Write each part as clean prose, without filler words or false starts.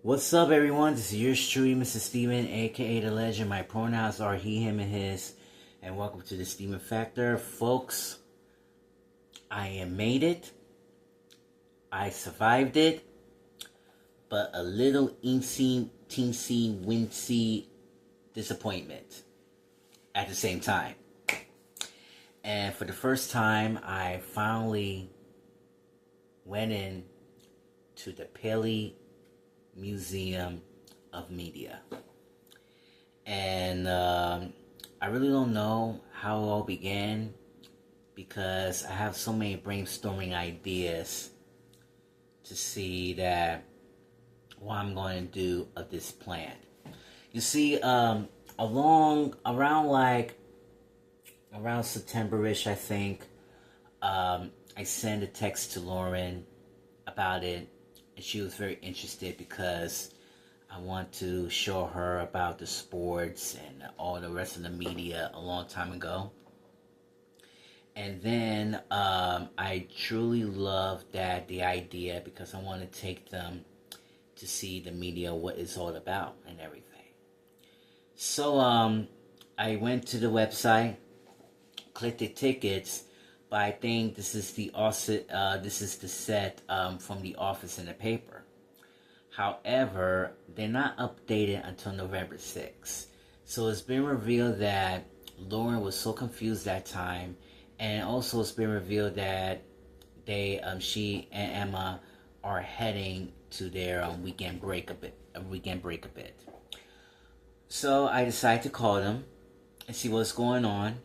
What's up, everyone? This is yours truly, Mr. Steven, aka The Legend. My pronouns are he, him, and his. And welcome to the Steven Factor. Folks, I made it. I survived it. But a little teensy, wincy disappointment at the same time. And for the first time, I finally went in to the Paley Museum of Media. And I really don't know how it all began because I have so many brainstorming ideas to see that what I'm going to do of this plan. You see, around September-ish, I think, I sent a text to Lauren about it. And she was very interested because I want to show her about the sports and all the rest of the media a long time ago. And then I truly love the idea because I want to take them to see the media, what it's all about and everything. So I went to the website, clicked the tickets. But I think this is the set from the office in the paper. However, they're not updated until November 6th. So it's been revealed that Lauren was so confused that time, and also it's been revealed that she and Emma are heading to their weekend break a bit. So I decided to call them and see what's going on.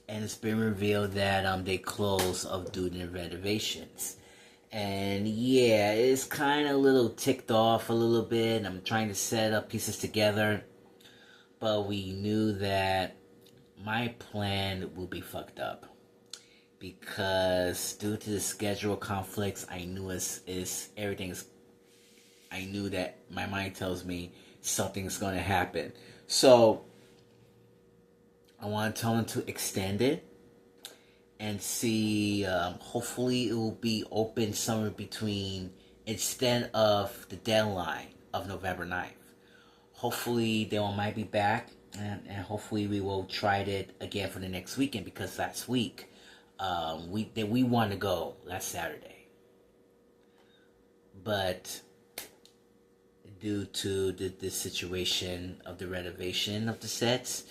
And it's been revealed that they closed due to renovations. And yeah, it's kind of a little ticked off a little bit. I'm trying to set up pieces together. But we knew that my plan will be fucked up. Because due to the schedule conflicts, I knew I knew that my mind tells me something's going to happen. So I want to tell them to extend it and see, hopefully it will be open somewhere between, instead of the deadline of November 9th. Hopefully they might be back and hopefully we will try it again for the next weekend because last week we want to go last Saturday. But due to the situation of the renovation of the sets,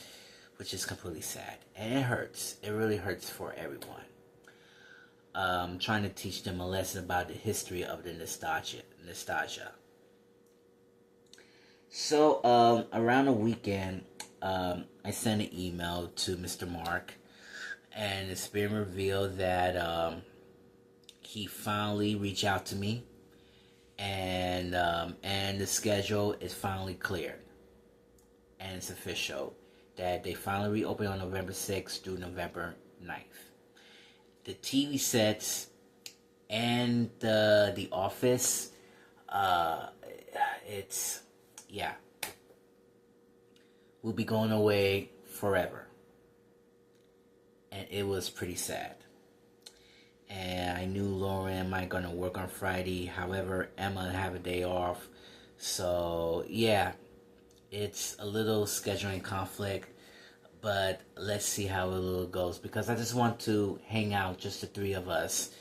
which is completely sad. And it hurts. It really hurts for everyone. Trying to teach them a lesson about the history of the nostalgia. So, around the weekend, I sent an email to Mr. Mark. And it's been revealed that he finally reached out to me. And the schedule is finally cleared. And it's official that they finally reopened on November 6th through November 9th. The TV sets and the office, will be going away forever. And it was pretty sad. And I knew Lauren and I going to work on Friday. However, Emma have a day off. So, yeah. It's a little scheduling conflict, but let's see how it goes because I just want to hang out, just the three of us,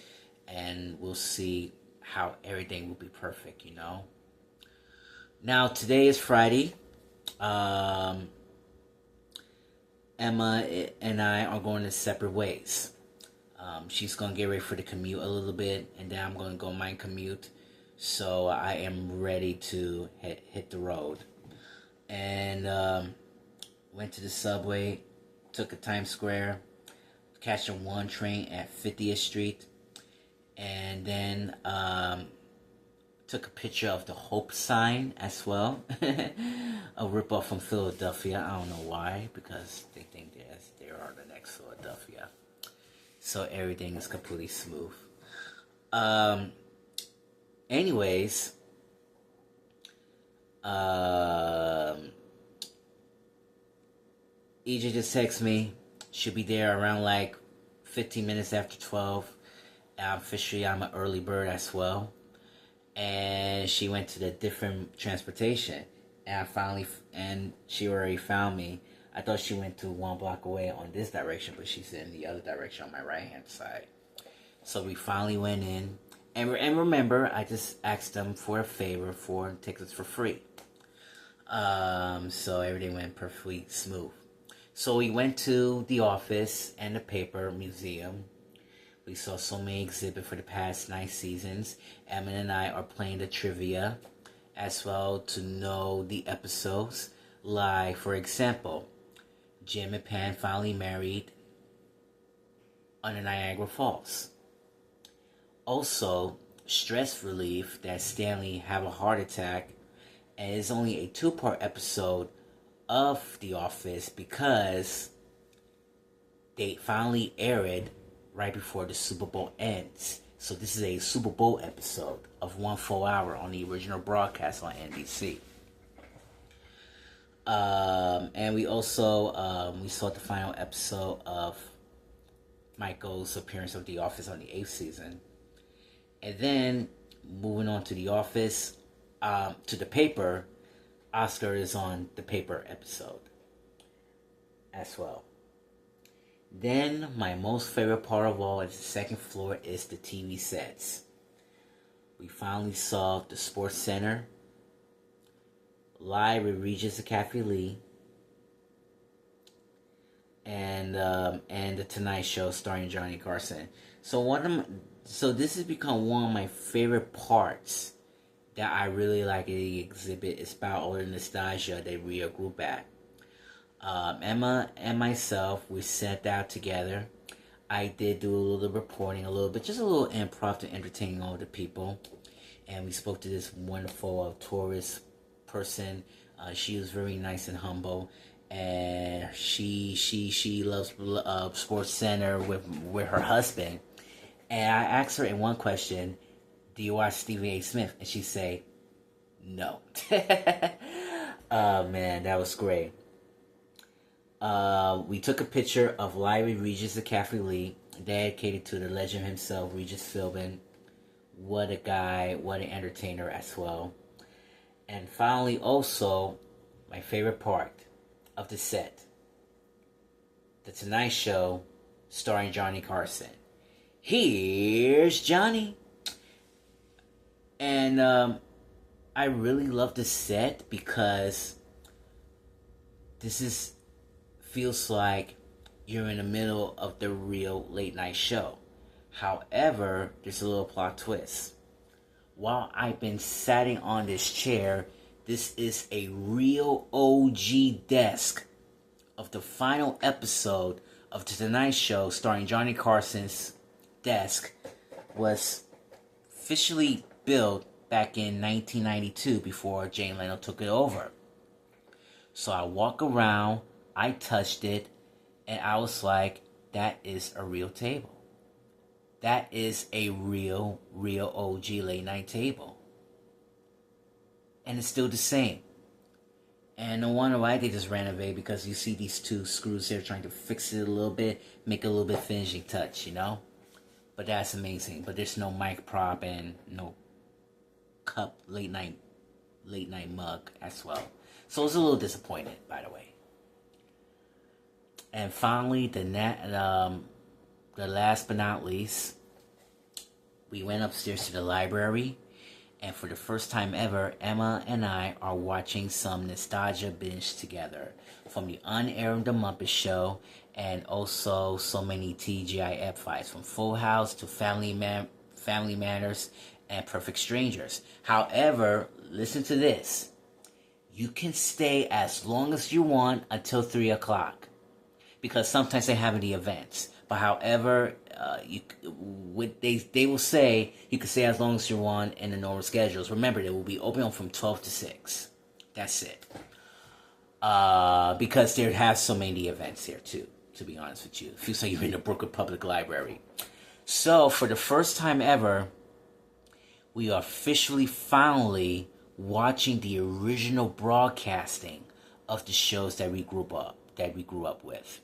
and we'll see how everything will be perfect, you know. Now, today is Friday. Emma and I are going in separate ways. She's going to get ready for the commute a little bit, and then I'm going to go my commute, so I am ready to hit the road. And went to the subway, took a Times Square, catch a 1 train at 50th Street, and then took a picture of the Hope sign as well. A ripoff from Philadelphia. I don't know why, because they think they are the next Philadelphia. So everything is completely smooth. Anyways, EJ just texted me. Should be there around like 15 minutes after 12. Officially, I'm an early bird as well. and she went to the different transportation, and she already found me. I thought she went to 1 block away on this direction, but she's in the other direction on my right hand side. So we finally went in, and remember, I just asked them for a favor for tickets for free. So everything went perfectly smooth. So we went to the office and the paper museum. We saw so many exhibits for the past 9 seasons. Emma and I are playing the trivia as well to know the episodes. Like, for example, Jim and Pam finally married under Niagara Falls. Also, stress relief that Stanley have a heart attack, and it's only a 2-part episode of The Office because they finally aired it right before the Super Bowl ends. So this is a Super Bowl episode of 1 full hour on the original broadcast on NBC. And we also we saw the final episode of Michael's appearance of The Office on the 8th season. And then moving on to The Office, to the paper, Oscar is on the paper episode as well. Then my most favorite part of all is the second floor is the TV sets. We finally saw the Sports Center, live with Regis and Kathy Lee, and the Tonight Show starring Johnny Carson. So this has become one of my favorite parts that I really like in the exhibit. It's about all the nostalgia they regroup at. Emma and myself, we sat down together. I did do a little reporting, just a little improv to entertain all the people. And we spoke to this wonderful tourist person. She was very nice and humble. And she loves Sports Center with her husband. And I asked her in one question, do you watch Stephen A. Smith? And she say, no. Oh man, that was great. We took a picture of Larry Regis and Kathy Lee, dedicated to the legend himself, Regis Philbin. What a guy, what an entertainer as well. And finally, also, my favorite part of the set, The Tonight Show, starring Johnny Carson. Here's Johnny. And I really love the set because this feels like you're in the middle of the real late night show. However, there's a little plot twist. While I've been sitting on this chair, this is a real OG desk of the final episode of The Tonight Show starring Johnny Carson's desk was officially built back in 1992 before Jay Leno took it over. So I walk around, I touched it, and I was like, that is a real table. That is a real OG late night table. And it's still the same. And no wonder why they just renovate, because you see these 2 screws here trying to fix it a little bit, make it a little bit finishing touch, you know? But that's amazing. But there's no mic prop and no cup late night mug as well. So I was a little disappointed, by the way. And finally, the last but not least, we went upstairs to the library, and for the first time ever, Emma and I are watching some nostalgia binge together, from the unaired The Muppet Show, and also so many TGIF fights, from Full House to Family Matters and Perfect Strangers. However, listen to this. You can stay as long as you want until 3 o'clock. Because sometimes they have the events. But however, they will say you can stay as long as you want in the normal schedules. Remember, they will be open from 12 to 6. That's it. Because there have so many events here too, to be honest with you. It feels like you're in the Brooklyn Public Library. So, for the first time ever, we are finally watching the original broadcasting of the shows that we grew up with.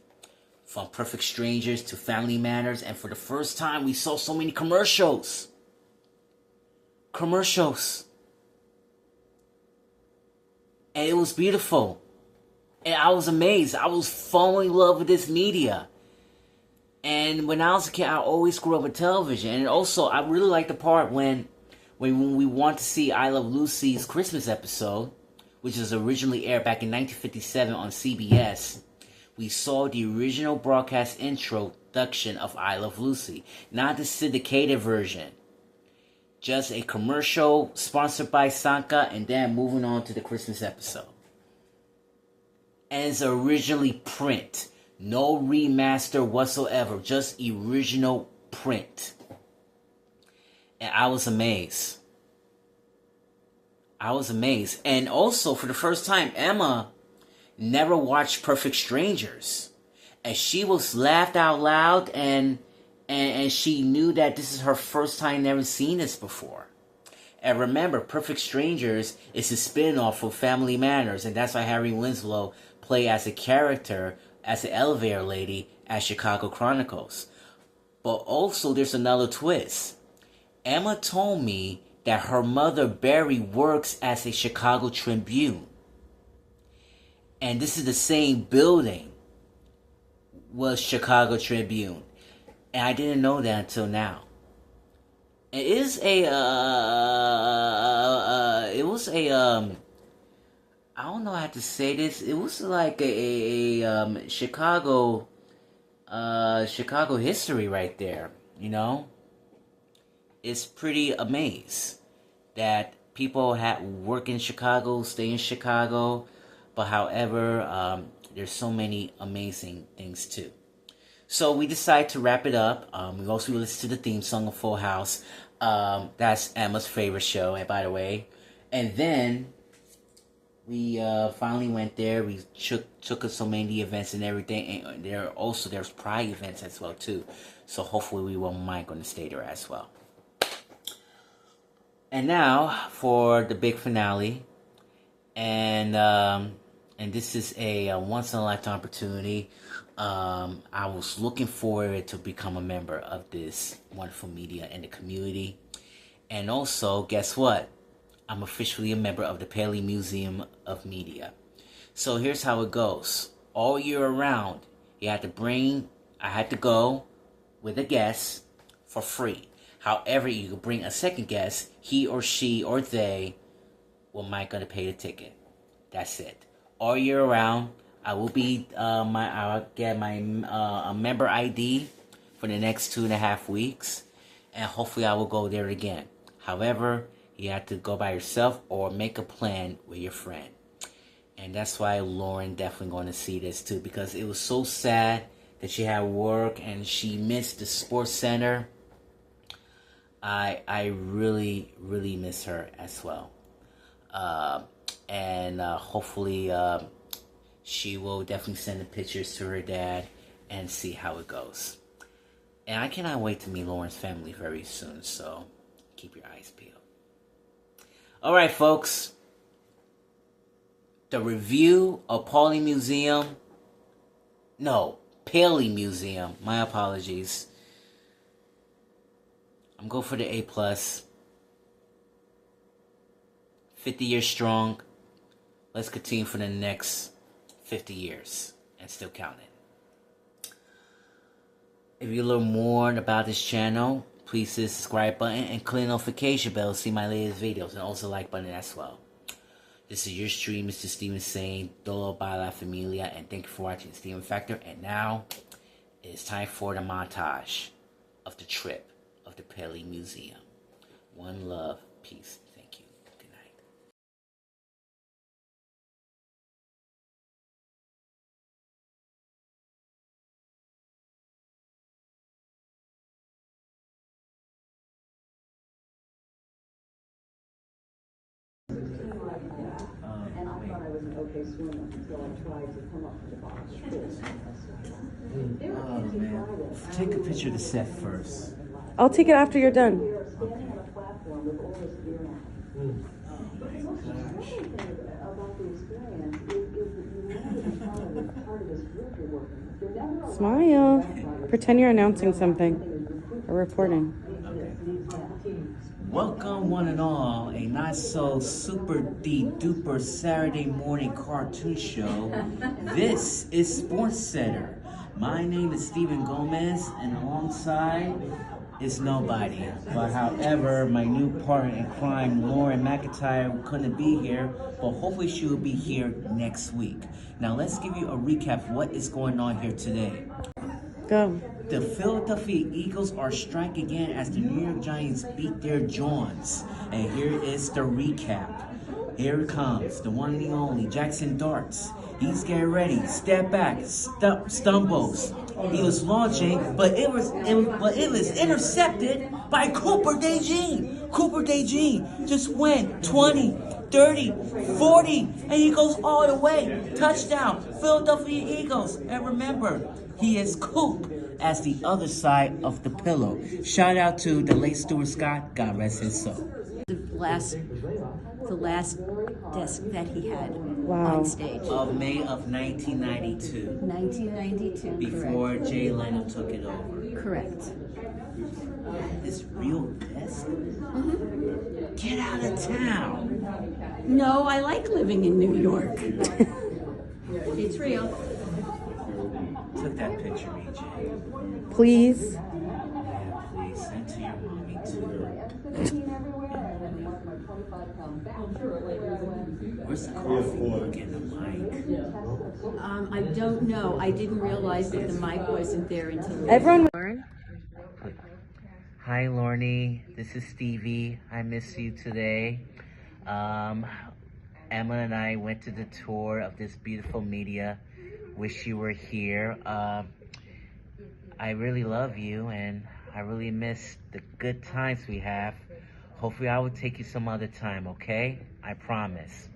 From Perfect Strangers to Family Matters, and for the first time we saw so many commercials. commercials. And it was beautiful. And I was amazed. I was falling in love with this media. And when I was a kid, I always grew up with television. And also, I really liked the part when we want to see I Love Lucy's Christmas episode, which was originally aired back in 1957 on CBS. We saw the original broadcast introduction of I Love Lucy, not the syndicated version. Just a commercial sponsored by Sanka, and then moving on to the Christmas episode. And it's originally print. No remaster whatsoever. Just original print. And I was amazed. And also, for the first time, Emma never watched Perfect Strangers. And she was laughed out loud, and she knew that this is her first time never seen this before. And remember, Perfect Strangers is a spin-off of Family Matters, and that's why Harry Winslow played as a character, as an elevator lady at Chicago Chronicles. But also, there's another twist. Emma told me that her mother, Barry, works as a Chicago Tribune. And this is the same building was Chicago Tribune. And I didn't know that until now. It is I don't know how to say this. It was like a Chicago history right there, you know? It's pretty amazed that people work in Chicago, stay in Chicago, but however, there's so many amazing things too. So we decided to wrap it up. We also listened to the theme song of Full House. That's Emma's favorite show, and by the way. And then we finally went there. We took us so many events and everything. And there's Pride events as well too. So hopefully we won't mind going to stay there as well. And now for the big finale, and this is a once in a lifetime opportunity. I was looking forward to become a member of this wonderful media and the community, and also guess what? I'm officially a member of the Paley Museum of Media. So here's how it goes: all year around, I had to go with a guest for free. However, you could bring a second guest. He or she or they might gonna pay the ticket. That's it. All year around, I will be I'll get my a member ID for the next 2.5 weeks, and hopefully I will go there again. However, you have to go by yourself or make a plan with your friend. And that's why Lauren definitely going to see this too, because it was so sad that she had work and she missed the sports center. I really, really miss her as well. And hopefully she will definitely send the pictures to her dad and see how it goes. And I cannot wait to meet Lauren's family very soon, so keep your eyes peeled. Alright, folks. The review of Paley Museum. No, Paley Museum. My apologies. I'm going for the A+. 50 years strong. Let's continue for the next 50 years and still counting. If you learn more about this channel, please hit the subscribe button and click the notification bell to see my latest videos, and also like button as well. This is your stream, Mr. Steven saying Dolo by La Familia, and thank you for watching Steven Factor. And now it's time for the montage of the trip of the Paley Museum. One love, peace. Thank you. Good night. And I thought I was an okay swimmer until I tried to come up with the box. Oh, man. Take a picture of the set first. I'll take it after you're done. We are standing on a platform with all this gear on. But the most exciting thing about the experience is that you never become part of this group you're working with. You're never Smile. Pretend you're announcing something or reporting. Okay. Welcome one and all, a not so super duper Saturday morning cartoon show. This is Sports Center. My name is Steven Gomez, and alongside is nobody. But however, my new partner in crime, Lauren McIntyre, couldn't be here, but hopefully she will be here next week. Now let's give you a recap of what is going on here today. Go. The Philadelphia Eagles are striking again as the New York Giants beat their Johns. And here is the recap. Here it comes, the one and the only, Jackson Darts. He's getting ready, step back, stumbles. He was launching, but it was intercepted by Cooper DeJean. Cooper DeJean just went 20, 30, 40, and he goes all the way. Touchdown, Philadelphia Eagles. And remember, he is Coop as the other side of the pillow. Shout out to the late Stuart Scott, God rest his soul. The last desk that he had Wow. on stage. Of May of 1992, 1992, before Jay Leno took it over. correct. His real desk? Get out of town. No, I like living in New York. It's real. Took that picture, EJ. Please. Yeah, please send to your mommy too. Where's the coffee mug and the mic? I don't know. I didn't realize that the mic wasn't there until Everyone. Hi, Lorne. This is Stevie. I miss you today. Emma and I went to the tour of this beautiful media. Wish you were here. I really love you, and I really miss the good times we have. Hopefully, I will take you some other time, okay? I promise.